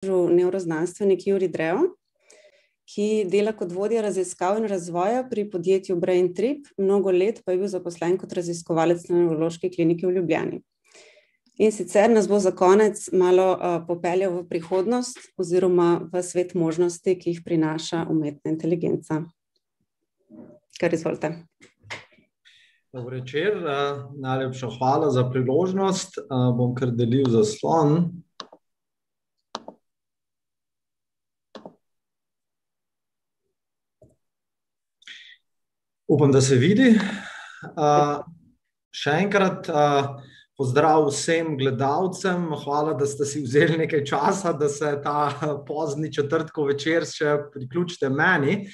Nevroznanstvenik Jurij Drev, ki dela kot vodja raziskav in razvoja pri podjetju Braintrip, mnogo let pa je bil zaposlen kot raziskovalec na Nevrološki kliniki v Ljubljani. In sicer nas bo za konec malo popeljal v prihodnost oziroma v svet možnosti, ki jih prinaša umetna inteligenca. Kar izvolite. Dober večer, najlepša hvala za priložnost. Bom kar delil zaslon. Upam, da se vidi. Še enkrat pozdrav vsem gledalcem. Hvala, da ste si vzeli nekaj časa, da se ta pozni četrtkov večer še priključite meni.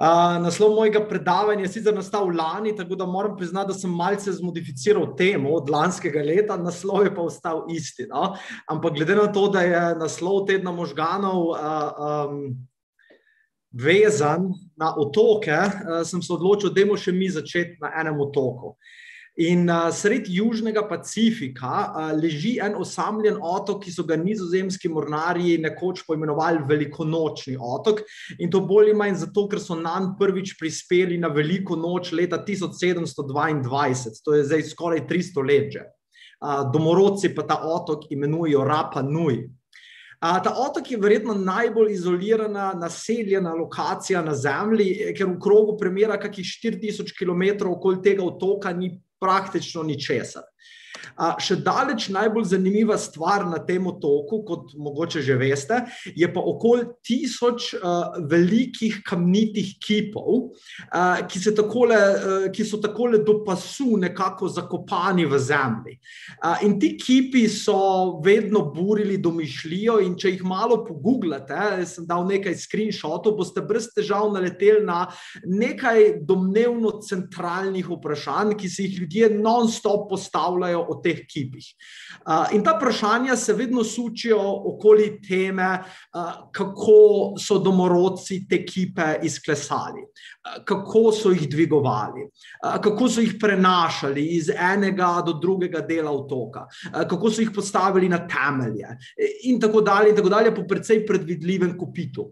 Naslov mojega predavanja je sicer nastal lani, tako da moram priznati, da sem malce zmodificiral temo od lanskega leta, naslov je pa ostal isti, no? Ampak glede na to, da je naslov Tedna možganov vezan na otoke, sem se odločil, dajmo še mi začeti na enem otoku. In sredi Južnega Pacifika leži en osamljen otok, ki so ga nizozemski mornarji nekoč poimenovali Velikonočni otok, in to bolj ali manj zato, ker so nanj prvič prispeli na veliko noč leta 1722, to je zdaj skoraj 300 let že. Domorodci pa ta otok imenujejo Rapa Nui. Ta otok je verjetno najbolj izolirana, naseljena lokacija na Zemlji, ker v krogu premera kakih 4000 kilometrov okoli tega otoka ni praktično ničesar. Še daleč najbolj zanimiva stvar na tem otoku, kot mogoče že veste, je pa okoli 1000 velikih kamnitih kipov, ki so takole do pasu nekako zakopani v zemlji. In ti kipi so vedno burili domišljijo, in če jih malo pogooglate, sem dal nekaj screenshotov, boste brez težav naleteli na nekaj domnevno centralnih vprašanj, ki si jih ljudje non-stop postavljajo o teh kipih. In ta vprašanja se vedno sučijo okoli teme, kako so domorodci te kipe izklesali, kako so jih dvigovali, kako so jih prenašali iz enega do drugega dela otoka, kako so jih postavili na temelje in tako dalje po precej predvidljivem kopitu.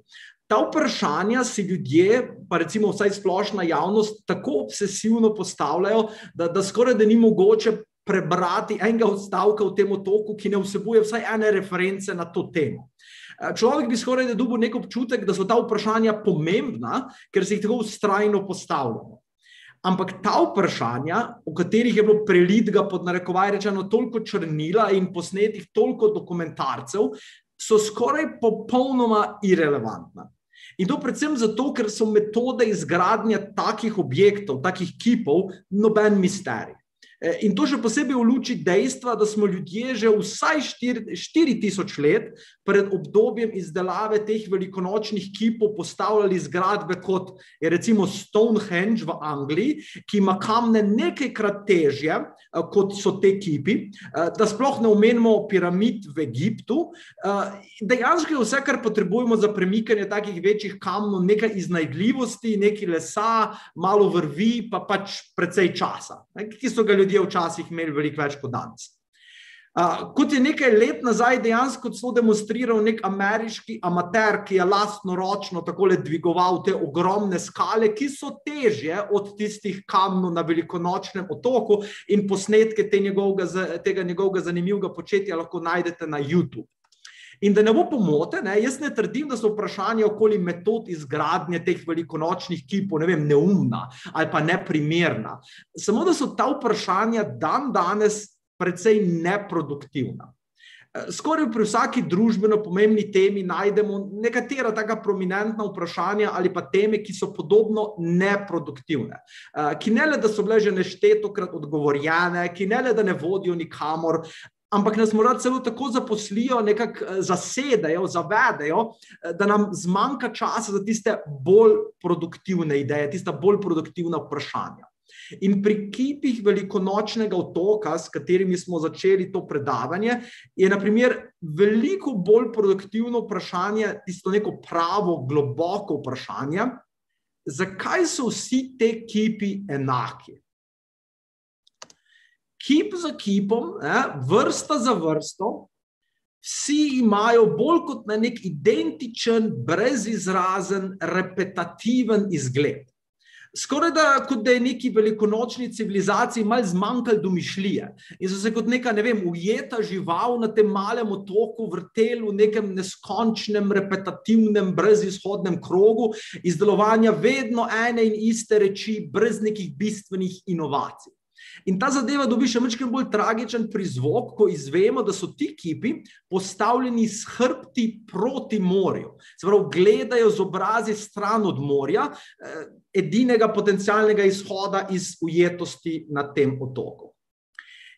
Ta vprašanja si ljudje, pa recimo vsaj splošna javnost, tako obsesivno postavljajo, da skoraj da ni mogoče prebrati enega odstavka v tem otoku, ki ne vsebuje vsaj ene reference na to temo. Človek bi skoraj da dobil nek občutek, da so ta vprašanja pomembna, ker se jih tako vztrajno postavljamo. Ampak ta vprašanja, o katerih je bilo prelitega pod narekovaj rečeno toliko črnila in posnetih toliko dokumentarcev, so skoraj popolnoma irelevantna. In to predvsem zato, ker so metode izgradnje takih objektov, takih kipov, noben misterij. In to še posebej v luči dejstva, da smo ljudje že vsaj 4000 let pred obdobjem izdelave teh velikonočnih kipov postavljali zgradbe, kot je recimo Stonehenge v Angliji, ki ima kamne nekajkrat težje, kot so te kipi, da sploh ne omenimo piramid v Egiptu. Dejansko je vse, kar potrebujemo za premikanje takih večjih kamnov, nekaj iznajdljivosti, nekaj lesa, malo vrvi, pa pač precej časa, ki so ga ljudje včasih imeli veliko več kot danes. Kot je nekaj let nazaj dejansko celo demonstriral nek ameriški amater, ki je lastnoročno takole dvigoval te ogromne skale, ki so težje od tistih kamnov na Velikonočnem otoku, in posnetke tega njegovega zanimivega početja lahko najdete na YouTube. In da ne bo pomote, jaz ne trdim, da so vprašanja okoli metod izgradnje teh velikonočnih kipov, neumna ali pa neprimerna. Samo da so ta vprašanja danes precej neproduktivna. Skoraj pri vsaki družbeno pomembni temi najdemo nekatera taka prominentna vprašanja ali pa teme, ki so podobno neproduktivne, ki ne le, da so bile že neštetokrat odgovorjene, ki ne le, da ne vodijo nikamor, ampak nas morda celo tako zaposlijo, nekako zasedejo, zavedejo, da nam zmanjka časa za tiste bolj produktivne ideje, tista bolj produktivna vprašanja. In pri kipih Velikonočnega otoka, s katerimi smo začeli to predavanje, je na primer veliko bolj produktivno vprašanje, tisto neko pravo, globoko vprašanje, zakaj so vsi te kipi enaki? Kip za kipom, vrsta za vrsto, vsi imajo bolj kot na nek identičen, brezizrazen, repetitiven izgled. Skoraj da, kot da je neki velikonočni civilizaciji malo zmanjkalo domišljije in so se kot neka, ne vem, ujeta žival na tem malem otoku vrteli v nekem neskončnem, repetitivnem, brezizhodnem krogu izdelovanja vedno ene in iste reči, brez nekih bistvenih inovacij. In ta zadeva dobi še malo bolj tragičen prizvok, ko izvemo, da so ti kipi postavljeni s hrbti proti morju. Se pravi, gledajo z obrazi stran od morja, edinega potencialnega izhoda iz ujetosti na tem otoku.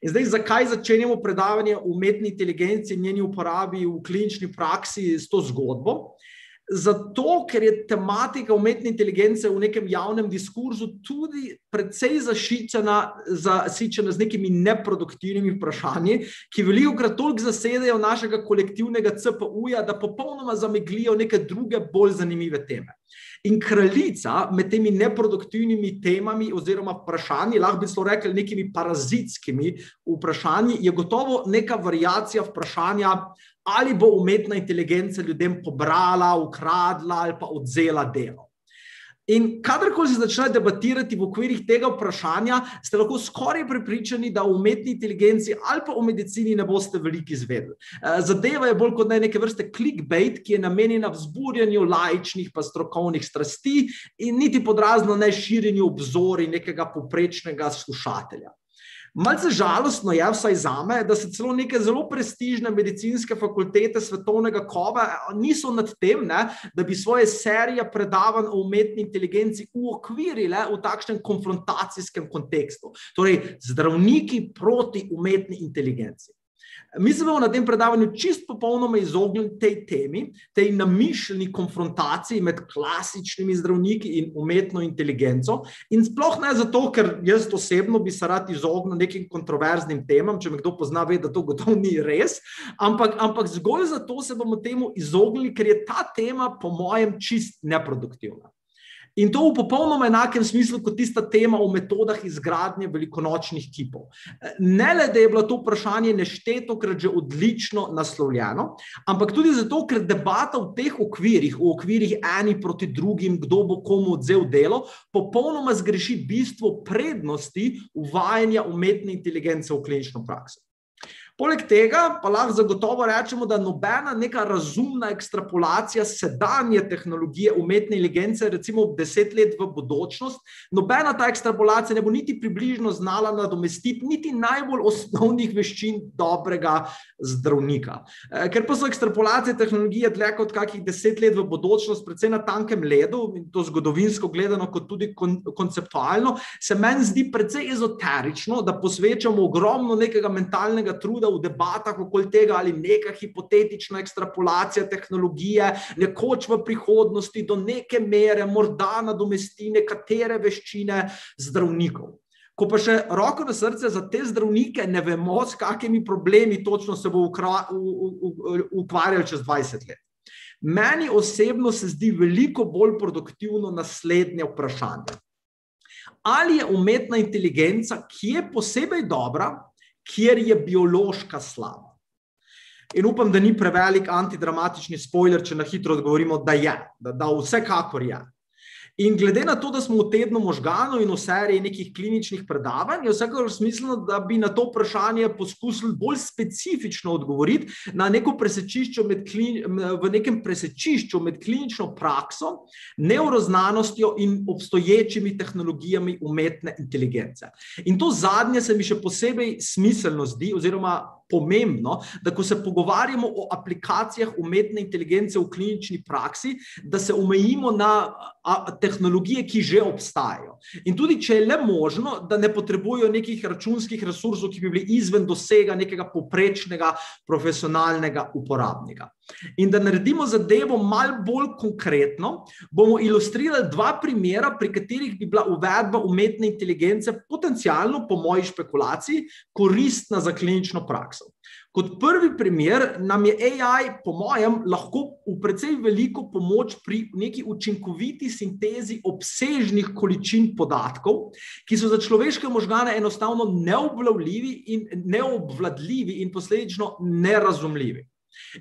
In zdaj, zakaj začenjamo predavanje o umetni inteligenci in njeni uporabi v klinični praksi s to zgodbo? Zato, ker je tematika umetne inteligence v nekem javnem diskurzu tudi precej zasičena z nekimi neproduktivnimi vprašanji, ki velikokrat toliko zasedajo našega kolektivnega CPU-ja, da popolnoma zameglijo neke druge bolj zanimive teme. In kraljica med temi neproduktivnimi temami oziroma vprašanji, lahko bi celo rekli nekimi parazitskimi vprašanji, je gotovo neka variacija vprašanja, ali bo umetna inteligenca ljudem pobrala, ukradla ali pa odzela delo. In kadarkoli se začne debatirati v okvirih tega vprašanja, ste lahko skoraj prepričani, da o umetni inteligenci ali pa o medicini ne boste veliko izvedeli. Zadeva je bolj kot neke vrste clickbait, ki je namenjena vzburjanju laičnih pa strokovnih strasti in niti podrazno ne širjenju obzorij nekega povprečnega slušatelja. Malce žalostno je, vsaj zame, da se celo neke zelo prestižne medicinske fakultete svetovnega kova niso nad tem, da bi svoje serije predavanj o umetni inteligenci uokvirile v takšnem konfrontacijskem kontekstu. Torej, zdravniki proti umetni inteligenci. Mi se bomo na tem predavanju čist popolnoma izognili tej temi, tej namišljeni konfrontaciji med klasičnimi zdravniki in umetno inteligenco in sploh ne zato, ker jaz osebno bi se rad izognil nekim kontroverznim temam, če me kdo pozna, ve, da to gotovo ni res, ampak zgolj zato se bomo temu izognili, ker je ta tema po mojem čist neproduktivna. In to v popolnoma enakem smislu kot tista tema o metodah izgradnje velikonočnih kipov. Ne le, da je bilo to vprašanje neštetokrat že odlično naslovljeno, ampak tudi zato, ker debata v teh okvirih, v okvirih eni proti drugim, kdo bo komu odzel delo, popolnoma zgreši bistvo prednosti uvajanja umetne inteligence v klinično prakso. Poleg tega pa lahko zagotovo rečemo, da nobena neka razumna ekstrapolacija sedanje tehnologije umetne inteligence, recimo 10 let v bodočnost, nobena ta ekstrapolacija ne bo niti približno znala nadomestiti niti najbolj osnovnih veščin dobrega zdravnika. Ker pa so ekstrapolacije tehnologije dlje kot kakih 10 let v bodočnost, predvsem na tankem ledu, in to zgodovinsko gledano kot tudi konceptualno, se meni zdi precej ezoterično, da posvečamo ogromno nekega mentalnega truda v debatah okoli tega, ali neka hipotetična ekstrapolacija tehnologije nekoč v prihodnosti do neke mere morda nadomesti nekatere veščine zdravnikov. Ko pa še roko na srce za te zdravnike ne vemo, s kakimi problemi točno se bo ukvarjali čez 20 let. Meni osebno se zdi veliko bolj produktivno naslednje vprašanje. Ali je umetna inteligenca, ki je posebej dobra, kjer je biološka slaba? In upam, da ni prevelik antidramatični spoiler, če na hitro odgovorimo, da je, da vsekakor je. In glede na to, da smo v tednu možganov in v seriji nekih kliničnih predavanj, je vsekakor smiselno, da bi na to vprašanje poskusili bolj specifično odgovoriti na neko presečišče v nekem presečišču med klinično prakso, nevroznanostjo in obstoječimi tehnologijami umetne inteligence. In to zadnje se mi še posebej smiselno zdi, oziroma pomembno, da ko se pogovarjamo o aplikacijah umetne inteligence v klinični praksi, da se omejimo na tehnologije, ki že obstajajo. In tudi, če je le možno, da ne potrebujejo nekih računskih resursov, ki bi bili izven dosega nekega povprečnega profesionalnega uporabnika. In da naredimo zadevo malo bolj konkretno, bomo ilustrirali dva primera, pri katerih bi bila uvedba umetne inteligence potencialno, po moji špekulaciji, koristna za klinično prakso. Kot prvi primer nam je AI, po mojem, lahko v precej veliko pomoč pri neki učinkoviti sintezi obsežnih količin podatkov, ki so za človeške možgane enostavno neobvladljivi in posledično nerazumljivi.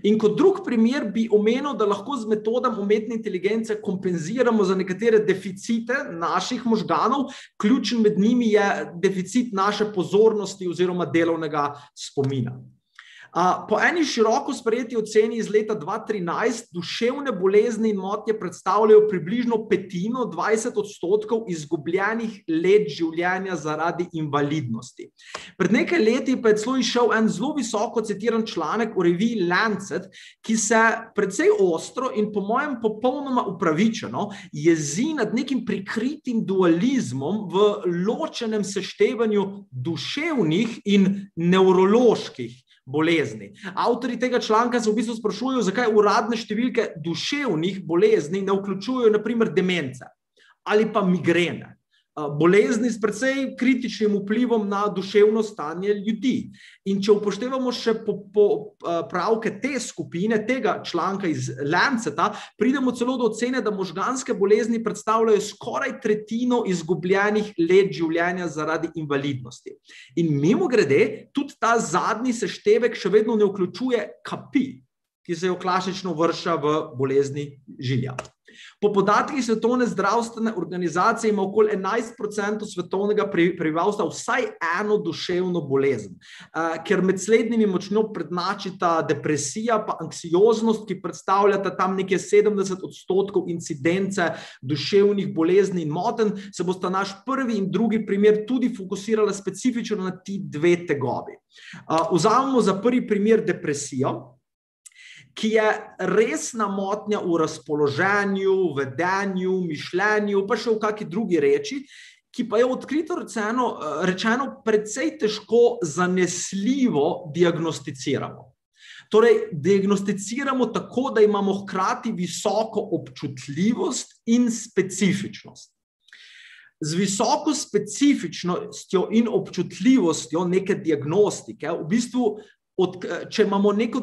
In kot drug primer bi omenil, da lahko z metodami umetne inteligence kompenziramo za nekatere deficite naših možganov. Ključen med njimi je deficit naše pozornosti oziroma delovnega spomina. Po eni široko sprejeti oceni iz leta 2013 duševne bolezni in motnje predstavljajo približno petino, 20% izgubljenih let življenja zaradi invalidnosti. Pred nekaj leti pa je celo izšel en zelo visoko citiran članek v reviji Lancet, ki se precej ostro in po mojem popolnoma upravičeno jezi nad nekim prikritim dualizmom v ločenem seštevanju duševnih in nevroloških bolezni. Avtorji tega članka se v bistvu sprašujejo, zakaj uradne številke duševnih bolezni ne vključujejo na primer demence ali pa migrene. Bolezni s precej kritičnim vplivom na duševno stanje ljudi. In če upoštevamo še popravke te skupine, tega članka iz Lanceta, pridemo celo do ocene, da možganske bolezni predstavljajo skoraj tretjino izgubljenih let življenja zaradi invalidnosti. In mimogrede, tudi ta zadnji seštevek še vedno ne vključuje kapi, ki se jo klasično vrša v bolezni žilja. Po podatkih Svetovne zdravstvene organizacije ima okoli 11% svetovnega prebivalstva vsaj eno duševno bolezen, ker med slednjimi močno prednjačita depresija pa anksioznost, ki predstavljata tam nekje 70% incidence duševnih bolezni in motenj, se bosta naš prvi in drugi primer tudi fokusirala specifično na ti dve tegobi. Vzamemo za prvi primer depresijo, ki je resna motnja v razpoloženju, vedenju, mišljenju, pa še v kakšni drugi reči, ki pa je odkrito rečeno precej težko zanesljivo diagnosticiramo. Torej, diagnosticiramo tako, da imamo hkrati visoko občutljivost in specifičnost. Z visoko specifičnostjo in občutljivostjo neke diagnostike, v bistvu če imamo neko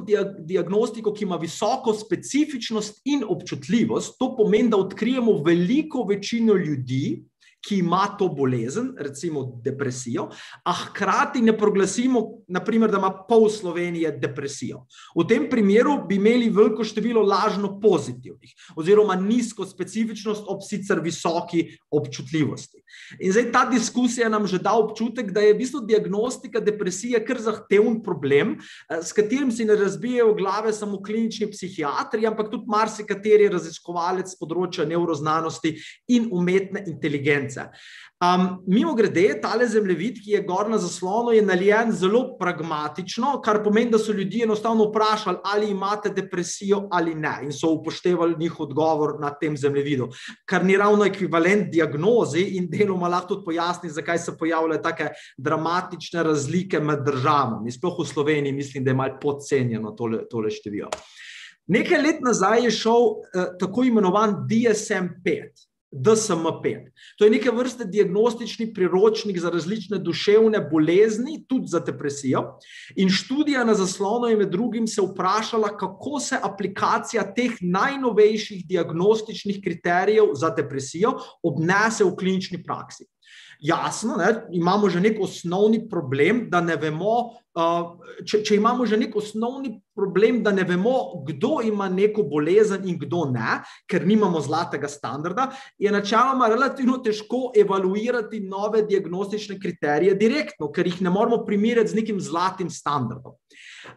diagnostiko, ki ima visoko specifičnost in občutljivost, to pomeni, da odkrijemo veliko večino ljudi, ki ima to bolezen, recimo depresijo, a hkrati ne proglasimo, naprimer, da ima pol Slovenije depresijo. V tem primeru bi imeli veliko število lažno pozitivnih oziroma nizko specifičnost ob sicer visoki občutljivosti. In zdaj ta diskusija nam že da občutek, da je v bistvu diagnostika depresije kar zahteven problem, s katerim si ne razbijajo glave samo klinični psihiatri, ampak tudi marsikateri raziskovalec s področja nevroznanosti in umetne inteligence. Mimogrede, tale zemljevid, ki je gor na zaslonu, je nalijen zelo pragmatično, kar pomeni, da so ljudje enostavno vprašali, ali imate depresijo ali ne, in so upoštevali njihov odgovor na tem zemljevidu, kar ni ravno ekvivalent diagnozi in deloma lahko tudi pojasni, zakaj se pojavljajo take dramatične razlike med državami. Sploh v Sloveniji mislim, da je malo podcenjeno tole število. Nekaj let nazaj je šel tako imenovan DSM-5. DSM-5. To je neke vrste diagnostični priročnik za različne duševne bolezni, tudi za depresijo. In študija na zaslonu je med drugim se vprašala, kako se aplikacija teh najnovejših diagnostičnih kriterijev za depresijo obnese v klinični praksi. Jasno, imamo že nek osnovni problem, da ne vemo, če imamo že nek osnovni problem, da ne vemo, kdo ima neko bolezen in kdo ne, ker nimamo zlatega standarda, je načeloma relativno težko evaluirati nove diagnostične kriterije direktno, ker jih ne moramo primerjati z nekim zlatim standardom.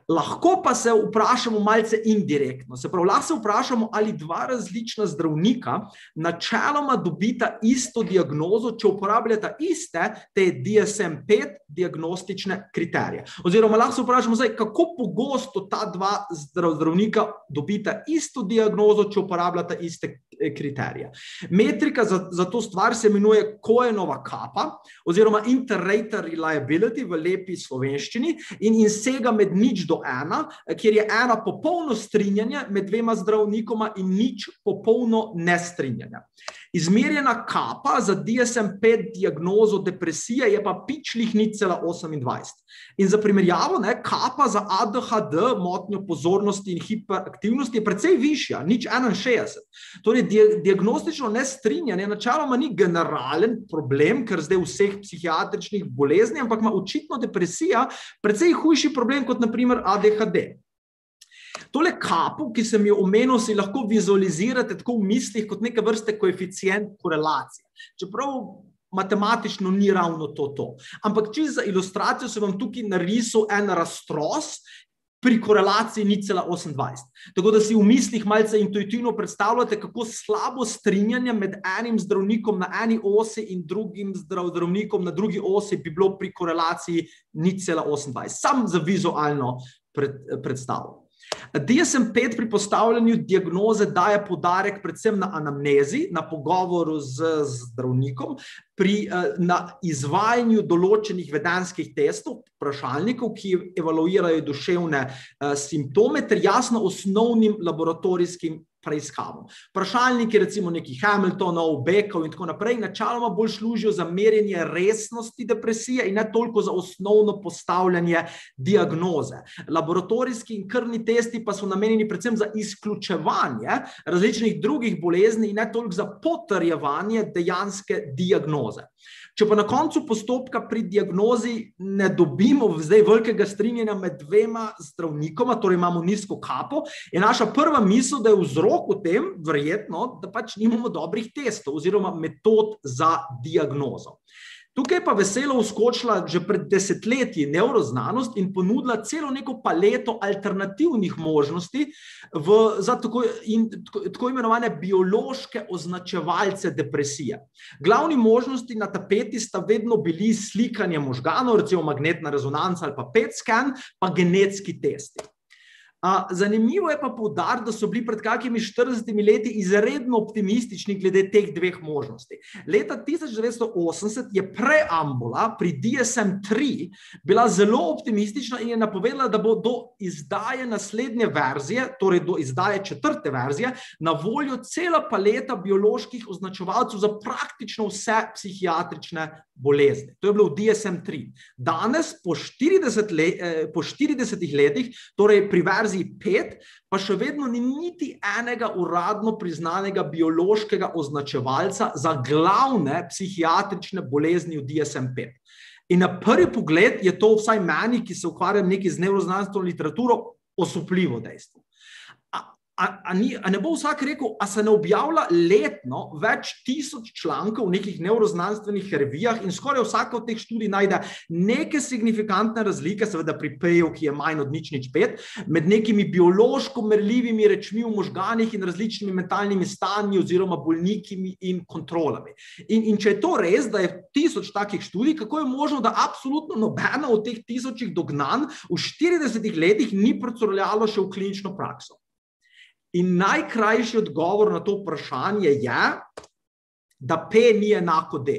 Lahko pa se vprašamo malce indirektno. Se pravi, lahko se vprašamo, ali dva različna zdravnika načeloma dobita isto diagnozo, če uporabljata iste te DSM-5 diagnostične kriterije. Oziroma, lahko se vprašamo zdaj, kako pogosto ta dva zdravnika dobita isto diagnozo, če uporabljata iste kriterije. Metrika za to stvar se imenuje Cohenova kapa oziroma Inter-Rater Reliability v lepi slovenščini in sega med 0 do 1, kjer je 1 popolno strinjanje med dvema zdravnikoma in 0 popolno nestrinjanje. Izmerjena kapa za DSM-5 diagnozo depresije je pa pičlih 0,28. In za primerjavo, kapa za ADHD, motnjo pozornosti in hiperaktivnosti, je precej višja, 0,61. Torej, diagnostično nestrinjanje načeloma ni generalen problem, ker zdaj vseh psihiatričnih bolezni, ampak ima očitno depresija precej hujši problem kot na primer ADHD. Tole kapo, ki sem jo omenil, si lahko vizualizirate tako v mislih kot neke vrste koeficient korelacije. Čeprav matematično ni ravno to. Ampak čisto za ilustracijo sem vam tukaj narisal en raztros pri korelaciji 0,28. Tako da si v mislih malce intuitivno predstavljate, kako slabo strinjanje med enim zdravnikom na eni osi in drugim zdravnikom na drugi osi bi bilo pri korelaciji 0,28. Sam za vizualno predstavo. DSM-5 pri postavljanju diagnoze daje poudarek predvsem na anamnezi, na pogovoru z zdravnikom, na izvajanju določenih vedenskih testov, vprašalnikov, ki evaluirajo duševne simptome, ter jasno osnovnim laboratorijskim preiskavom. Vprašalniki, recimo neki Hamiltonov, Beckov in tako naprej, načeloma bolj služijo za merjenje resnosti depresije in ne toliko za osnovno postavljanje diagnoze. Laboratorijski in krvni testi pa so namenjeni predvsem za izključevanje različnih drugih bolezni in ne toliko za potrjevanje dejanske diagnoze. Če pa na koncu postopka pri diagnozi ne dobimo zdaj velikega strinjanja med dvema zdravnikoma, torej imamo nizko kapo, je naša prva misel, da je vzrok v tem, verjetno, da pač nimamo dobrih testov oziroma metod za diagnozo. Tukaj pa veselo vskočila že pred desetletji nevroznanost in ponudila celo neko paleto alternativnih možnosti za tako imenovane biološke označevalce depresije. Glavni možnosti na tapeti sta vedno bili slikanje možganov, recimo magnetna rezonanca ali pa PET scan, pa genetski testi. Zanimivo je pa poudariti, da so bili pred kakimi 40 leti izredno optimistični glede teh dveh možnosti. Leta 1980 je preambula pri DSM-3 bila zelo optimistična in je napovedala, da bo do izdaje naslednje verzije, torej do izdaje 4. verzije, na voljo cela paleta bioloških označevalcev za praktično vse psihiatrične bolezni. To je bilo v DSM-3. Danes, po 40 letih, torej pri verziji 5, pa še vedno ni niti enega uradno priznanega biološkega označevalca za glavne psihiatrične bolezni v DSM-5. In na prvi pogled je to vsaj meni, ki se ukvarjam nekaj z nevroznanstveno literaturo, osupljivo dejstvo. A ne bo vsak rekel, a se ne objavlja letno več 1000 člankov v nekih nevroznanstvenih revijah in skoraj vsaka od teh študij najde neke signifikantne razlike, seveda pri P-ju, ki je manj od 0,05, med nekimi biološko merljivimi rečmi v možganih in različnimi mentalnimi stanji oziroma bolnikimi in kontrolami. In če je to res, da je 1000 takih študij, kako je možno, da absolutno nobena od teh 1000 dognanj v 40 letih ni procurljalo še v klinično prakso? In najkrajši odgovor na to vprašanje je, da P ni enako D.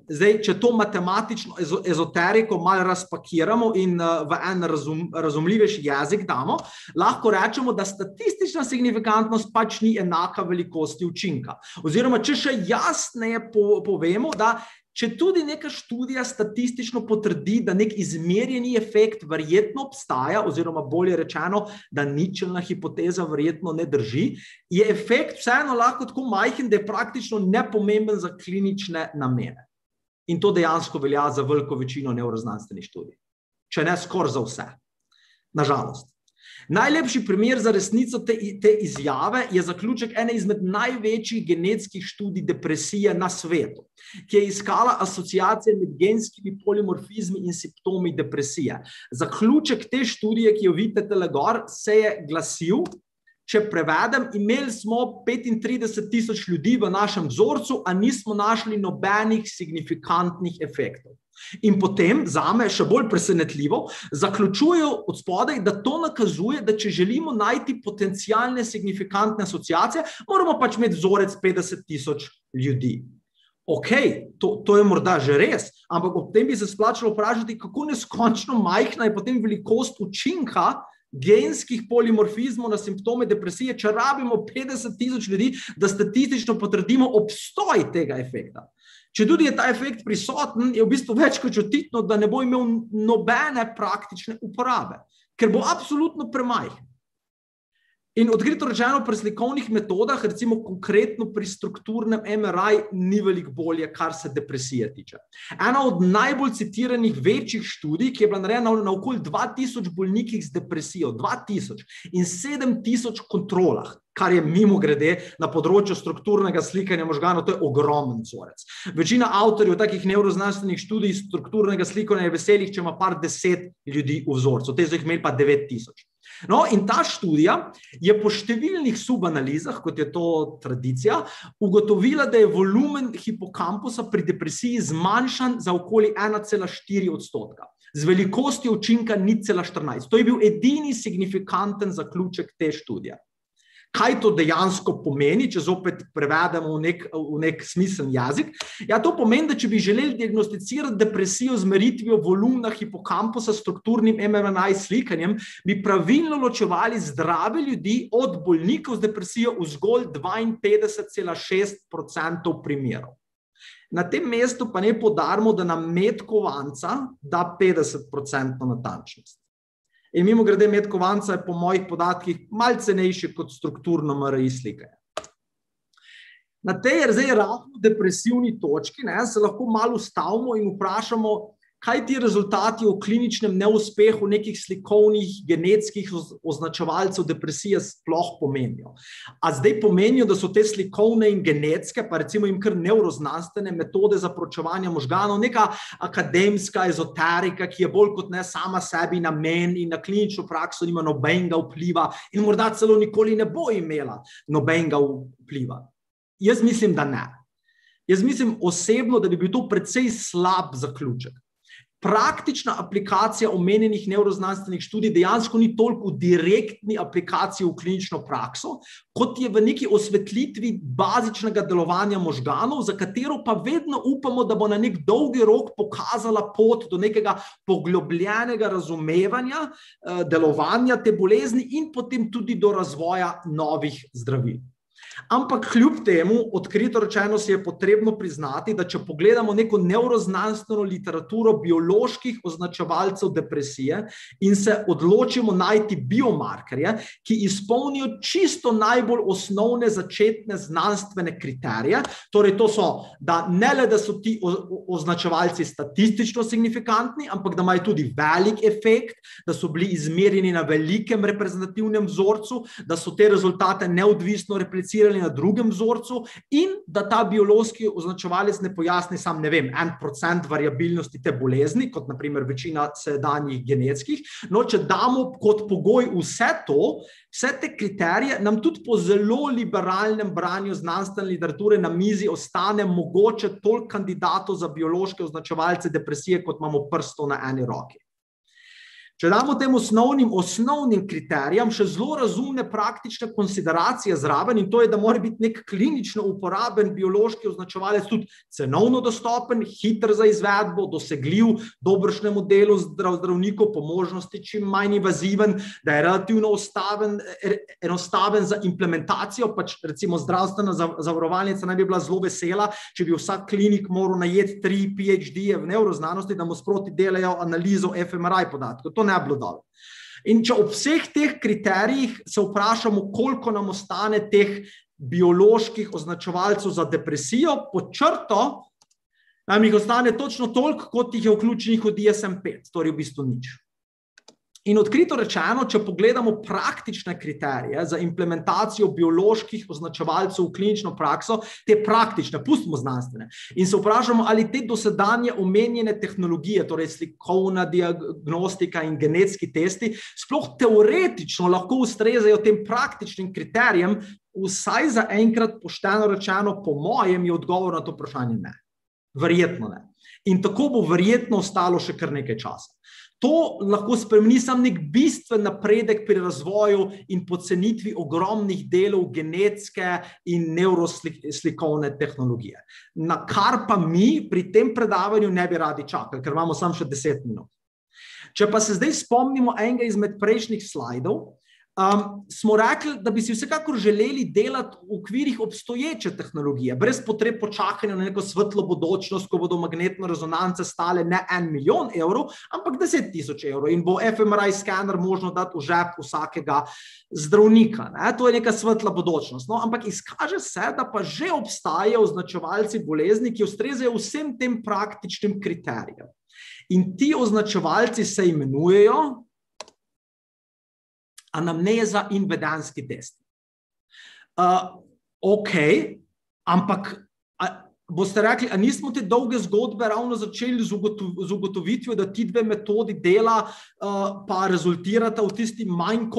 Zdaj, če to matematično ezoteriko malo razpakiramo in v en razumljivejši jezik damo, lahko rečemo, da statistična signifikantnost pač ni enaka velikosti učinka. Oziroma, če še jasneje povemo, da če tudi neka študija statistično potrdi, da nek izmerjeni efekt verjetno obstaja, oziroma bolje rečeno, da ničelna hipoteza verjetno ne drži, je efekt vseeno lahko tako majhen, da je praktično nepomemben za klinične namene. In to dejansko velja za veliko večino nevroznanstvenih študij. Če ne skoraj za vse. Nažalost. Najlepši primer za resnico te izjave je zaključek ene izmed največjih genetskih študij depresije na svetu, ki je iskala asociacije med genskimi polimorfizmi in simptomi depresije. Zaključek te študije, ki jo vidite tule gor, se je glasil, če prevedem, imeli smo 35.000 ljudi v našem vzorcu, a nismo našli nobenih signifikantnih efektov. In potem, zame še bolj presenetljivo, zaključujejo od spodaj, da to nakazuje, da če želimo najti potencialne signifikantne asociacije, moramo pač imeti vzorec 50.000 ljudi. Ok, to je morda že res, ampak ob tem bi se splačalo vprašati, kako neskončno majhna je potem velikost učinka genskih polimorfizmov na simptome depresije, če rabimo 50.000 ljudi, da statistično potrdimo obstoj tega efekta. Če tudi je ta efekt prisoten, je v bistvu več kot očitno, da ne bo imel nobene praktične uporabe, ker bo absolutno premajhen. In odkrito rečeno, pri slikovnih metodah, recimo konkretno pri strukturnem MRI, ni veliko bolje, kar se depresije tiče. Ena od najbolj citiranih večjih študij, ki je bila narejena na okoli 2000 bolnikih z depresijo, 2000 in 7000 kontrolah, kar je mimogrede na področju strukturnega slikanja možganov, to je ogromen vzorec. Večina avtorjev takih nevroznanstvenih študij strukturnega slikanja je veselih, če ima par 10 ljudi v vzorcu, te so jih imeli pa 9000. No, in ta študija je po številnih subanalizah, kot je to tradicija, ugotovila, da je volumen hipokampusa pri depresiji zmanjšan za okoli 1,4%, z velikostjo učinka 0,14. To je bil edini signifikanten zaključek te študije. Kaj to dejansko pomeni, če zopet prevedemo v nek smiseln jezik? Ja, to pomeni, da če bi želeli diagnosticirati depresijo z meritvijo volumna hipokampusa s strukturnim MRI slikanjem, bi pravilno ločevali zdrave ljudi od bolnikov z depresijo v zgolj 52,6% primerov. Na tem mestu pa ne poudarimo, da nam met kovanca da 50% natančnost. In mimogrede met kovanca je po mojih podatkih malce cenejši kot strukturno MRI slikanje. Na tej zdaj rahlo depresivni točki se lahko malo ustavimo in vprašamo, kaj ti rezultati o kliničnem neuspehu nekih slikovnih genetskih označevalcev depresije sploh pomenijo. A zdaj pomenijo, da so te slikovne in genetske, pa recimo jim kar nevroznanstvene metode za proučevanje možganov, neka akademska ezoterika, ki je bolj kot ne sama sebi namen in na klinično prakso nima nobenega vpliva in morda celo nikoli ne bo imela nobenega vpliva. Jaz mislim, da ne. Jaz mislim osebno, da bi bil to precej slab zaključek. Praktična aplikacija omenjenih nevroznanstvenih študij dejansko ni toliko v direktni aplikaciji v klinično prakso, kot je v neki osvetlitvi bazičnega delovanja možganov, za katero pa vedno upamo, da bo na nek dolgi rok pokazala pot do nekega poglobljenega razumevanja delovanja te bolezni in potem tudi do razvoja novih zdravil. Ampak kljub temu, odkrito rečeno, si je potrebno priznati, da če pogledamo neko nevroznanstveno literaturo bioloških označevalcev depresije in se odločimo najti biomarkerje, ki izpolnijo čisto najbolj osnovne začetne znanstvene kriterije, torej to so, da ne le, da so ti označevalci statistično signifikantni, ampak da imajo tudi velik efekt, da so bili izmerjeni na velikem reprezentativnem vzorcu, da so te rezultate neodvisno replicirali na drugem vzorcu in da ta biološki označevalec ne pojasni sam, 1% variabilnosti te bolezni, kot na primer večina sedanjih genetskih. No, če damo kot pogoj vse te kriterije, nam tudi po zelo liberalnem branju znanstvene literature na mizi ostane mogoče toliko kandidatov za biološke označevalce depresije, kot imamo prstov na eni roki. Če damo tem osnovnim kriterijam še zelo razumne praktične konsideracije zraven, in to je, da mora biti nek klinično uporaben biološki označevalec tudi cenovno dostopen, hiter za izvedbo, dosegljiv dobršnemu delu zdravnikov, po možnosti čim manj invaziven, da je relativno enostaven za implementacijo, pač recimo zdravstvena zavarovalnica naj bi bila zelo vesela, če bi vsak klinik moral najeti 3 PhD-je v nevroznanosti, da mu sproti delajo analizo fMRI podatkov. To ne bilo dobro. In če ob vseh teh kriterijih se vprašamo, koliko nam ostane teh bioloških označevalcev za depresijo, pod črto nam jih ostane točno toliko, kot jih je vključenih v DSM-5, torej v bistvu nič. In odkrito rečeno, če pogledamo praktične kriterije za implementacijo bioloških označevalcev v klinično prakso, te praktične, pustimo znanstvene, in se vprašamo, ali te dosedanje omenjene tehnologije, torej slikovna diagnostika in genetski testi, sploh teoretično lahko ustrezajo tem praktičnim kriterijem, vsaj za enkrat pošteno rečeno, po mojem je odgovor na to vprašanje ne. Verjetno ne. In tako bo verjetno ostalo še kar nekaj časa. To lahko spremeni sam nek bistven napredek pri razvoju in pocenitvi ogromnih delov genetske in neuroslikovne tehnologije. Na kar pa mi pri tem predavanju ne bi radi čakali, ker imamo samo še 10 minut. Če pa se zdaj spomnimo enega izmed prejšnjih slajdov, smo rekli, da bi si vsekakor želeli delati v okvirih obstoječe tehnologije, brez potreb po čakanju na neko svetlo bodočnost, ko bodo magnetne rezonance stale ne 1 milijon evrov, ampak 10.000 evrov in bo fMRI skener možno dati v žep vsakega zdravnika. Ne? To je neka svetla bodočnost. No, ampak izkaže se, da pa že obstajajo označevalci bolezni, ki ustrezajo vsem tem praktičnim kriterijem. In ti označevalci se imenujejo anamneza in vedenski test. Ok, ampak boste rekli, a nismo te dolge zgodbe ravno začeli z ugotovitvijo, da ti dve metodi dela pa rezultirata v tisti manj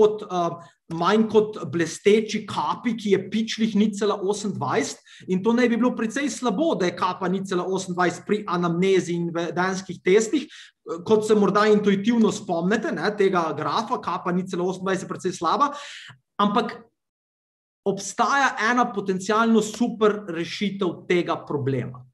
kot blesteči kapi, ki je pičlih 0,28 in to ne bi bilo precej slabo, da je kapa 0,28 pri anamnezi in vedenskih testih, kot se morda intuitivno spomnite, ne, tega grafa, kapa 0,28 je precej slaba, ampak obstaja ena potencialno super rešitev tega problema.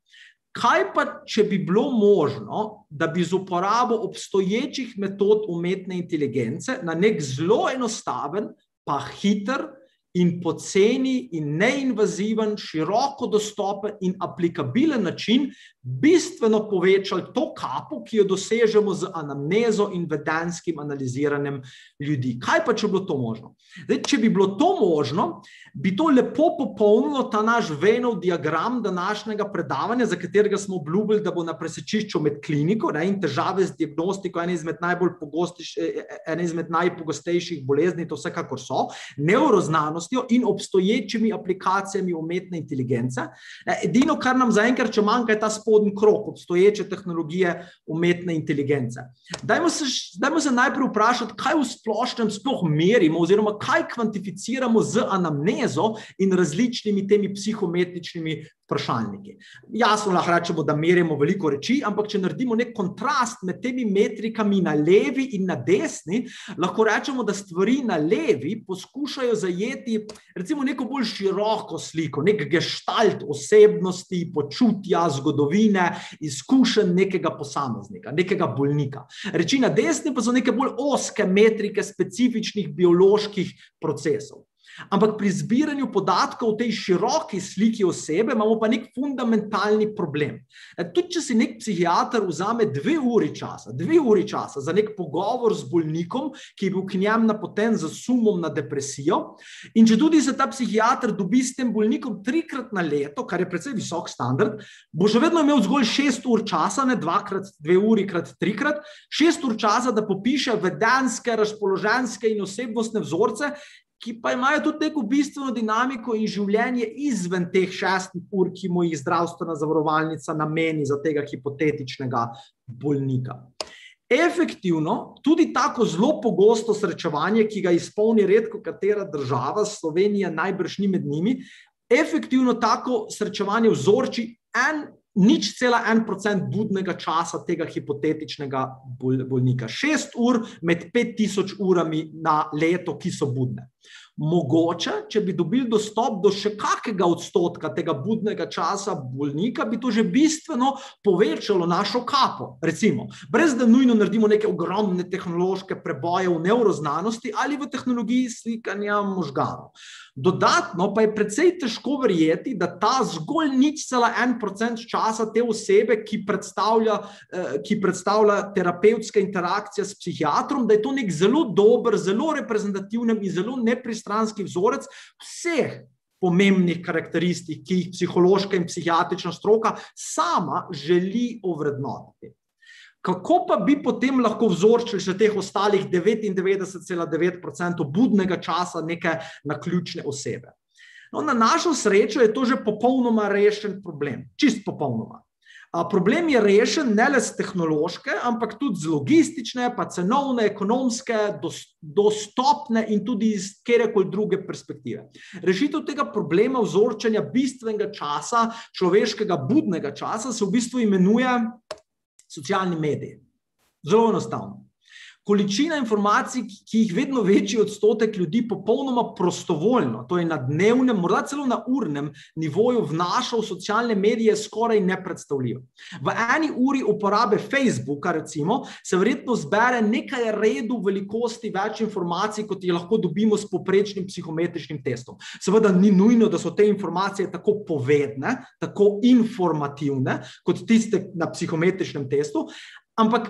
Kaj pa, če bi bilo možno, da bi z uporabo obstoječih metod umetne inteligence na nek zelo enostaven, pa hiter in poceni in neinvaziven, široko dostopen in aplikabilen način bistveno povečali to kapo, ki jo dosežemo z anamnezo in vedenskim analiziranjem ljudi. Kaj pa, če bi bilo to možno? Zdaj, če bi bilo to možno, bi to lepo popolnilo ta naš Venov diagram današnjega predavanja, za katerega smo obljubili, da bo na presečišču med kliniko, ne, in težave z diagnostiko ene izmed najpogostejših bolezni, to vsekakor so, neuroznanostjo in obstoječimi aplikacijami umetne inteligence. Edino, kar nam zaenkrat še manjka, je ta spodnji krog obstoječe tehnologije umetne inteligence. Dajmo se najprej vprašati, kaj v splošnem sploh merimo oziroma kaj kvantificiramo z anamnezo in različnimi temi psihometričnimi vprašalniki. Jasno lahko rečemo, da merimo veliko reči, ampak če naredimo nek kontrast med temi metrikami na levi in na desni, lahko rečemo, da stvari na levi poskušajo zajeti recimo neko bolj široko sliko, nek gestalt osebnosti, počutja, zgodovine, izkušenj nekega posameznika, nekega bolnika. Reči na desni pa so neke bolj ozke metrike specifičnih bioloških procesov. Ampak pri zbiranju podatkov v tej široki sliki osebe imamo pa nek fundamentalni problem. Tudi če si nek psihiater vzame 2 uri časa za nek pogovor z bolnikom, ki je bil k njem napoten z sumom na depresijo, in če tudi se ta psihiater dobi s tem bolnikom 3-krat na leto, kar je precej visok standard, bo še vedno imel zgolj 6 ur časa, ne 2 uri krat 3-krat, 6 ur časa, da popiše vedenske, razpoloženjske in osebnostne vzorce, ki pa imajo tudi neko bistveno dinamiko in življenje izven teh 6 ur, ki mu jih zdravstvena zavarovalnica nameni za tega hipotetičnega bolnika. Efektivno, tudi tako zelo pogosto srečevanje, ki ga izpolni redko katera država, Slovenija najbrž ni med njimi, efektivno tako srečevanje vzorči 0,1% budnega časa tega hipotetičnega bolnika. 6 ur med 5000 urami na leto, ki so budne. Mogoče, če bi dobili dostop do še kakega odstotka tega budnega časa bolnika, bi to že bistveno povečalo našo kapo. Recimo, brez da nujno naredimo neke ogromne tehnološke preboje v nevroznanosti ali v tehnologiji slikanja možganov. Dodatno pa je precej težko verjeti, da ta zgolj 0,1% časa te osebe, ki predstavlja terapevtska interakcija s psihiatrom, da je to nek zelo dober, zelo reprezentativen in zelo nepristranski vzorec vseh pomembnih karakteristik, ki jih psihološka in psihiatrična stroka sama želi ovrednotiti. Kako pa bi potem lahko vzorčili še teh ostalih 99,9% budnega časa neke naključne osebe? No, na našo srečo je to že popolnoma rešen problem, čist popolnoma. Problem je rešen ne le z tehnološke, ampak tudi z logistične, pa cenovne, ekonomske, dostopne in tudi iz kjerkoli druge perspektive. Rešitev tega problema vzorčenja bistvenega časa, človeškega budnega časa, se v bistvu imenuje socialni mediji. Zelo enostavno. količina informacij, ki jih vedno večji odstotek ljudi popolnoma prostovoljno, to je na dnevnem, morda celo na urnem nivoju vnaša v socialne medije, skoraj nepredstavljivo. V eni uri uporabe Facebooka, recimo, se verjetno zbere nekaj redu velikosti več informacij, kot jih lahko dobimo s povprečnim psihometričnim testom. Seveda ni nujno, da so te informacije tako povedne, tako informativne, kot tiste na psihometričnem testu, ampak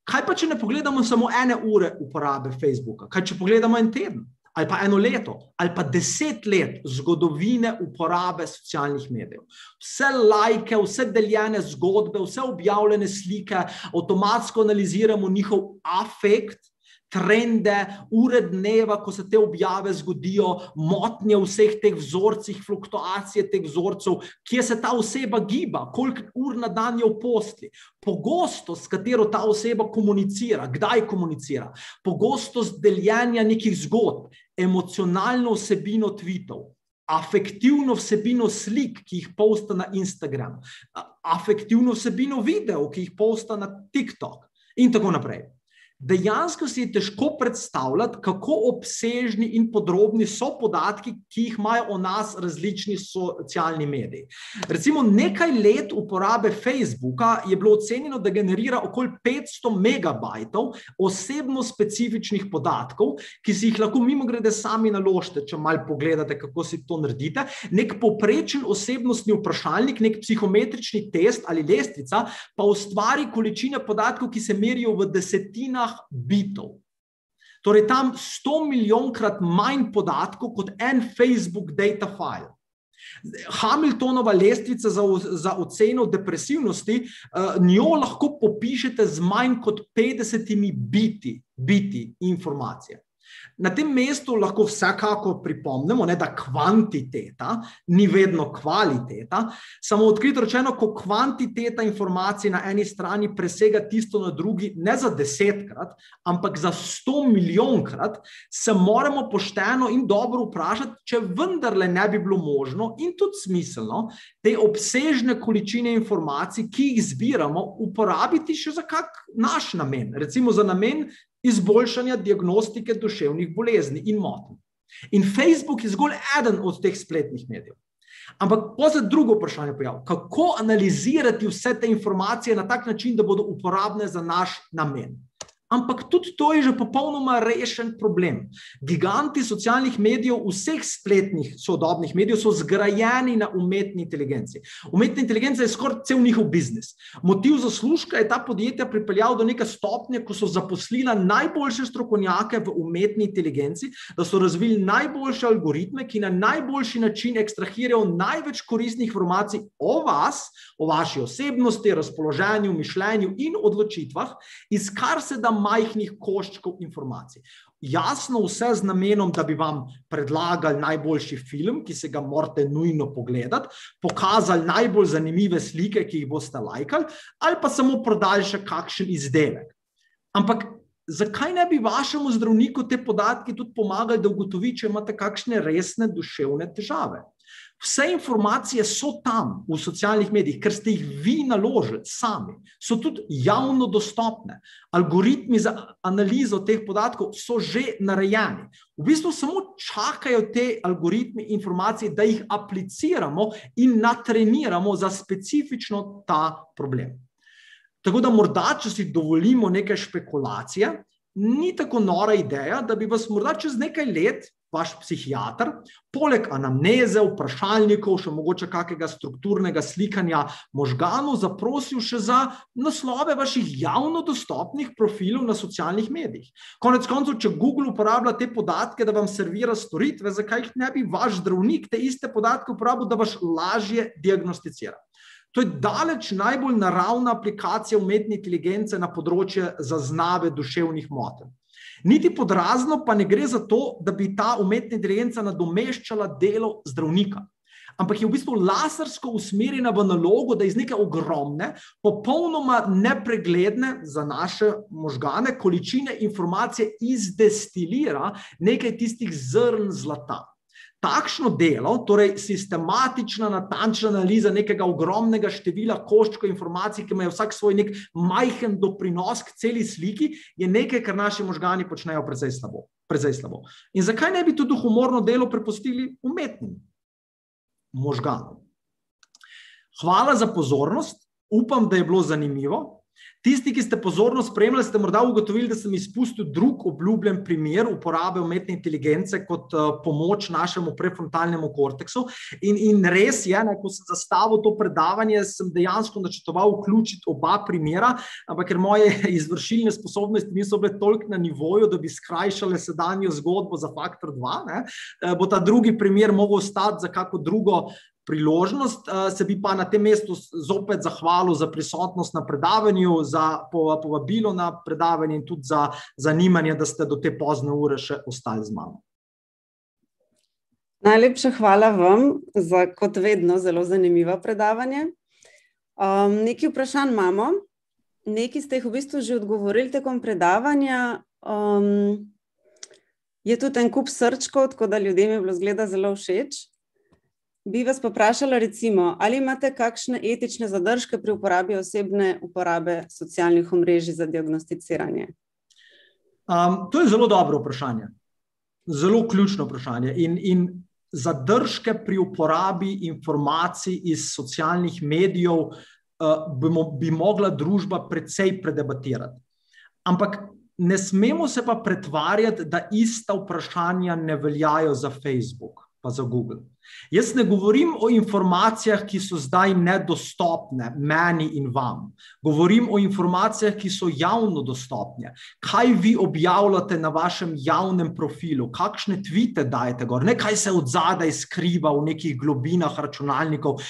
kaj pa, če ne pogledamo samo 1 ure uporabe Facebooka? Kaj, če pogledamo 1 teden, ali pa 1 leto, ali pa 10 let zgodovine uporabe socialnih medijev? Vse lajke, vse deljene zgodbe, vse objavljene slike, avtomatsko analiziramo njihov afekt, trende, ure dneva, ko se te objave zgodijo, motnje v vseh teh vzorcih, fluktuacije teh vzorcev, kje se ta oseba giba, koliko ur na dan je v posli, pogostost, s katero ta oseba komunicira, kdaj komunicira, pogostost deljenja nekih zgodb, emocionalno vsebino tweetov, afektivno vsebino slik, ki jih posta na Instagram, afektivno vsebino videov, ki jih posta na TikTok in tako naprej. Dejansko si je težko predstavljati, kako obsežni in podrobni so podatki, ki jih imajo o nas različni socialni mediji. Recimo nekaj let uporabe Facebooka je bilo ocenjeno, da generira okoli 500 megabajtov osebno specifičnih podatkov, ki si jih lahko mimogrede sami naložite, če malo pogledate, kako si to naredite. Nek povprečen osebnostni vprašalnik, nek psihometrični test ali lestvica pa ustvari količine podatkov, ki se merijo v desetinah bitov. Torej tam 100 milijonkrat manj podatkov kot en Facebook data file. Hamiltonova lestvica za oceno depresivnosti, njo lahko popišete z manj kot 50 biti informacije. Na tem mestu lahko vsekako pripomnimo, da kvantiteta ni vedno kvaliteta, samo odkrito rečeno, ko kvantiteta informacij na eni strani presega tisto na drugi ne za 10-krat, ampak za 100 milijonkrat, se moramo pošteno in dobro vprašati, če vendarle ne bi bilo možno in tudi smiselno te obsežne količine informacij, ki jih zbiramo, uporabiti še za kak naš namen, recimo za namen izboljšanja diagnostike duševnih bolezni in motenj. In Facebook je zgolj eden od teh spletnih medijev. Ampak potem drugo vprašanje pojavlja, kako analizirati vse te informacije na tak način, da bodo uporabne za naš namen. Ampak tudi to je že popolnoma rešen problem. Giganti socialnih medijev, vseh spletnih sodobnih medijev so zgrajeni na umetni inteligenci. Umetna inteligenca je skoraj cel njihov biznis. Motiv zaslužka je ta podjetja pripeljal do neke stopnje, ko so zaposlila najboljše strokovnjake v umetni inteligenci, da so razvili najboljše algoritme, ki na najboljši način ekstrahirajo največ koristnih informacij o vas, o vaši osebnosti, razpoloženju, mišljenju in odločitvah, iz kar se da majhnih koščkov informacij. Jasno vse z namenom, da bi vam predlagali najboljši film, ki se ga morate nujno pogledati, pokazali najbolj zanimive slike, ki jih boste lajkali, ali pa samo prodali še kakšen izdelek. Ampak zakaj ne bi vašemu zdravniku te podatke tudi pomagali, da ugotovi, če imate kakšne resne duševne težave? Vse informacije so tam v socialnih medijih, ker ste jih vi naložili sami, so tudi javno dostopne. Algoritmi za analizo teh podatkov so že narejeni. V bistvu samo čakajo te algoritmi informacije, da jih apliciramo in natreniramo za specifično ta problem. Tako da morda, če si dovolimo neke špekulacije, ni tako nora ideja, da bi vas morda čez nekaj let vaš psihiater, poleg anamneze, vprašalnikov, še mogoče kakega strukturnega slikanja možganov, zaprosil še za naslove vaših javno dostopnih profilov na socialnih medijih. Konec koncev, če Google uporablja te podatke, da vam servira storitve, zakaj jih ne bi vaš zdravnik te iste podatke uporabil, da vas lažje diagnosticira? To je daleč najbolj naravna aplikacija umetne inteligence na področje zaznave duševnih motenj. Niti pod razno pa ne gre za to, da bi ta umetna inteligenca nadomeščala delo zdravnika. Ampak je v bistvu lasersko usmerjena v nalogo, da iz neke ogromne, popolnoma nepregledne za naše možgane količine informacije izdestilira nekaj tistih zrn zlata. Takšno delo, torej sistematična, natančna analiza nekega ogromnega števila koščkov informacij, ki imajo vsak svoj nek majhen doprinos k celi sliki, je nekaj, kar naši možgani počnejo precej slabo. In zakaj ne bi tudi humorno delo prepustili umetnim možganom? Hvala za pozornost, upam, da je bilo zanimivo. Tisti, ki ste pozorno spremljali, ste morda ugotovili, da sem izpustil drug obljubljen primer uporabe umetne inteligence kot pomoč našemu prefrontalnemu korteksu. In res je, ko sem zastavil to predavanje, sem dejansko načrtoval vključiti oba primera, ampak ker moje izvršilne sposobnosti niso bile toliko na nivoju, da bi skrajšale sedanjo zgodbo za faktor 2, bo ta drugi primer mogel ostati za kako drugo priložnost. Se bi pa na tem mestu zopet zahvalil za prisotnost na predavanju, za povabilo na predavanje in tudi za zanimanje, da ste do te pozne ure še ostali z mano. Najlepša hvala vam za, kot vedno, zelo zanimivo predavanje. Nekaj vprašanj imamo. Nekaj ste jih v bistvu že odgovorili tekom predavanja. Je tudi en kup srčkov, tako da ljudem je bilo zgleda zelo všeč. Bi vas pa vprašala, recimo, ali imate kakšne etične zadržke pri uporabi osebne uporabe socialnih omrežij za diagnosticiranje? To je zelo dobro vprašanje. Zelo ključno vprašanje. In zadržke pri uporabi informacij iz socialnih medijev bi mogla družba precej predebatirati. Ampak ne smemo se pa pretvarjati, da ista vprašanja ne veljajo za Facebook pa za Google. Jaz ne govorim o informacijah, ki so zdaj nedostopne meni in vam. Govorim o informacijah, ki so javno dostopne. Kaj vi objavljate na vašem javnem profilu? Kakšne tvite dajete gor? Ne kaj se od zadaj skriva v nekih globinah računalnikov,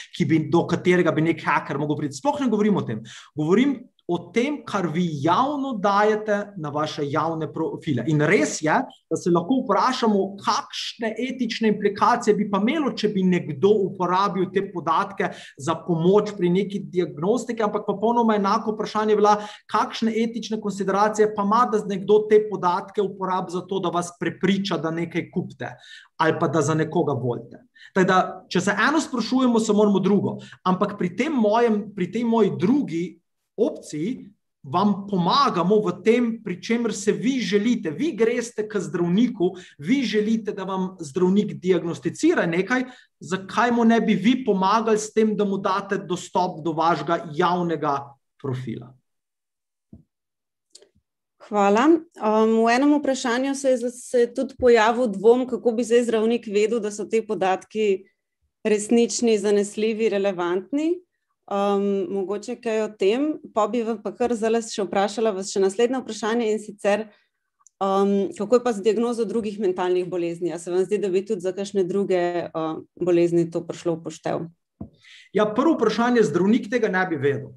do katerega bi nek haker mogel priti. Sploh ne govorim o tem. Govorim o tem, kar vi javno dajete na vaše javne profile. In res je, da se lahko vprašamo, kakšne etične implikacije bi pa imelo, če bi nekdo uporabil te podatke za pomoč pri neki diagnostiki, ampak popolnoma enako vprašanje bila, kakšne etične konsideracije pa ima, da nekdo te podatke uporabi za to, da vas prepriča, da nekaj kupite ali pa da za nekoga volite. Teda, če se eno sprašujemo, se moramo drugo. Ampak pri tej moji drugi opciji vam pomagamo v tem, pri čemer se vi želite. Vi greste k zdravniku, vi želite, da vam zdravnik diagnosticira nekaj, zakaj mu ne bi vi pomagali s tem, da mu date dostop do vašega javnega profila? Hvala. V enem vprašanju se je tudi pojavil dvom, kako bi zdaj zdravnik vedel, da so te podatki resnični, zanesljivi, relevantni. Mogoče kaj o tem, pa bi vam pa kar zdaj še vprašala vas še naslednje vprašanje in sicer, kako je pa z diagnozo drugih mentalnih bolezni? A se vam zdi, da bi tudi za kakšne druge bolezni to prišlo v poštev? Ja, prvo vprašanje, zdravnik tega ne bi vedel.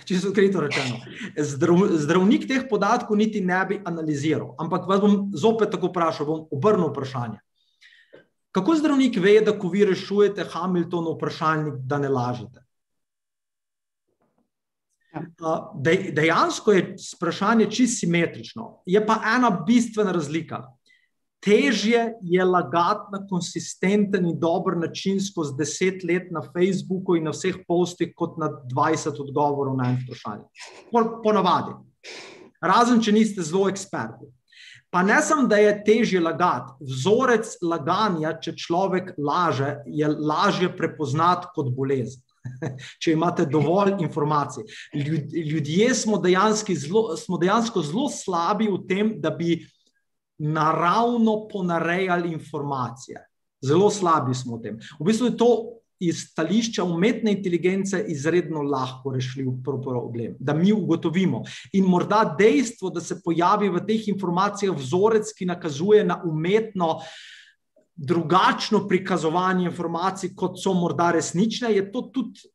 Čisto odkrito rečeno. Zdravnik teh podatkov niti ne bi analiziral, ampak vas bom zopet tako vprašal, bom obrnil vprašanje. Kako zdravnik ve, da ko vi rešujete Hamiltonov vprašalnik, da ne lažete? Dejansko je vprašanje čisto simetrično. Je pa ena bistvena razlika. Težje je lagati na konsistenten in dober način skozi 10 let na Facebooku in na vseh postih kot na 20 odgovorov na eno vprašanje. Ponavadi. Razen, če niste zelo eksperti. Pa ne samo, da je težje lagati. Vzorec laganja, če človek laže, je lažje prepoznati kot bolezen. Če imate dovolj informacij. Ljudje smo dejansko zelo slabi v tem, da bi naravno ponarejali informacije. Zelo slabi smo v tem. V bistvu je to iz stališča umetne inteligence izredno lahko rešljiv problem, da mi ugotovimo. In morda dejstvo, da se pojavi v teh informacijah vzorec, ki nakazuje na umetno drugačno prikazovanje informacij, kot so morda resnične, je to tudi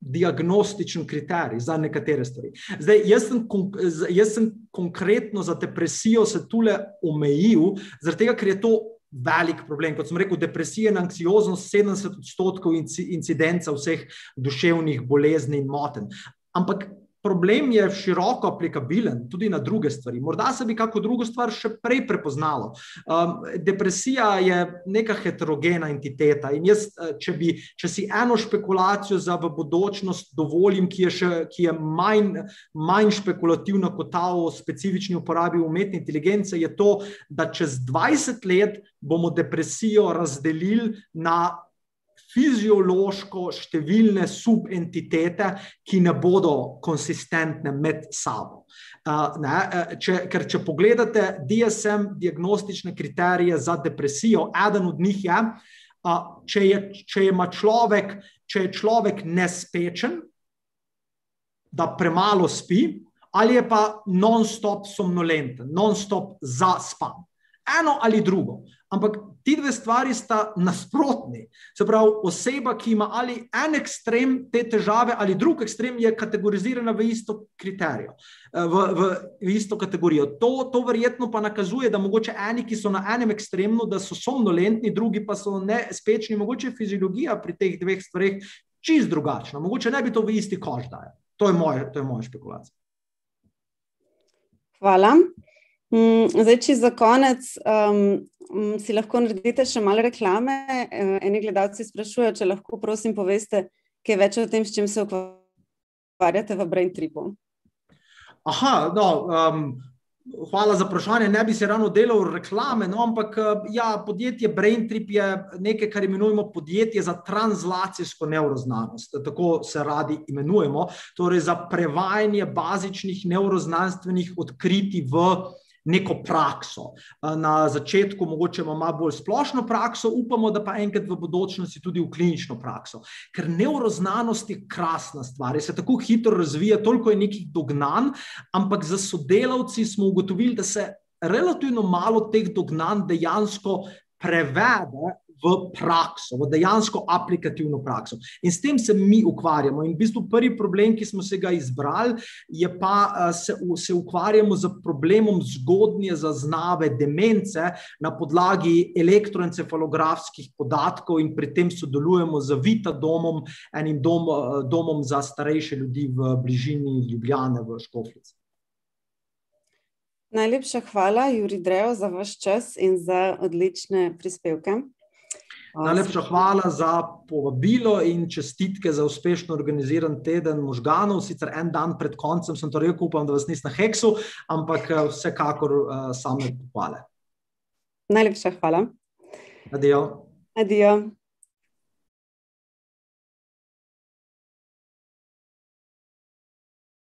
diagnostičen kriterij za nekatere stvari. Zdaj, jaz sem konkretno za depresijo se tule omejil, zaradi tega, ker je to velik problem. Kot sem rekel, depresija in anksioznost 70% incidenca vseh duševnih bolezni in motenj. Ampak problem je široko aplikabilen tudi na druge stvari. Morda se bi kako drugo stvar še prej prepoznalo. Depresija je neka heterogena entiteta in jaz, če si eno špekulacijo za v bodočnost dovolim, ki je manj špekulativna kot ta o specifični uporabi umetne inteligence, je to, da čez 20 let bomo depresijo razdelili na fiziološko številne subentitete, ki ne bodo konsistentne med sabo. Ker če pogledate DSM diagnostične kriterije za depresijo, eden od njih je, če je človek nespečen, da premalo spi, ali je pa non-stop somnolenten, non-stop zaspan. Eno ali drugo. Ampak ti dve stvari sta nasprotni. Se pravi, oseba, ki ima ali en ekstrem te težave ali drug ekstrem, je kategorizirana v isto kriterijo, v isto kategorijo. To verjetno pa nakazuje, da mogoče eni, ki so na enem ekstremnu, da so somnolentni, drugi pa so nespečni, mogoče je fiziologija pri teh dveh stvareh čisto drugačna. Mogoče ne bi to v isti koš dajal. To je moja špekulacija. Hvala. Zdaj, če za konec si lahko naredite še malo reklame. Eni gledalci sprašujejo, če lahko prosim poveste kaj več o tem, s čim se ukvarjate v Braintripu. Hvala za vprašanje. Ne bi se ravno delal reklame, ampak podjetje Braintrip je nekaj, kar imenujemo podjetje za translacijsko nevroznanost. Tako se radi imenujemo. Torej za prevajanje bazičnih nevroznanstvenih odkritij v neko prakso. Na začetku mogoče ima malo bolj splošno prakso, upamo, da pa enkrat v bodočnosti tudi v klinično prakso. Ker nevroznanost je krasna stvar, se tako hitro razvija, toliko je nekih dognanj, ampak za sodelavci smo ugotovili, da se relativno malo teh dognanj dejansko prevede v prakso, v dejansko aplikativno prakso. In s tem se mi ukvarjamo. In v bistvu prvi problem, ki smo se ga izbrali, je pa se ukvarjamo z problemom zgodnje zaznave demence na podlagi elektroencefalografskih podatkov in pri tem sodelujemo z Vita domom, enim domom za starejše ljudi v bližini Ljubljane v Škofljici. Najlepša hvala, Jurij Drev, za vaš čas in za odlične prispevke. Najlepša hvala za povabilo in čestitke za uspešno organiziran teden možganov. Sicer en dan pred koncem sem to rekel, upam, da vas nisem na heksu, ampak vsekakor same pohvale. Najlepša hvala. Adijo. Adijo.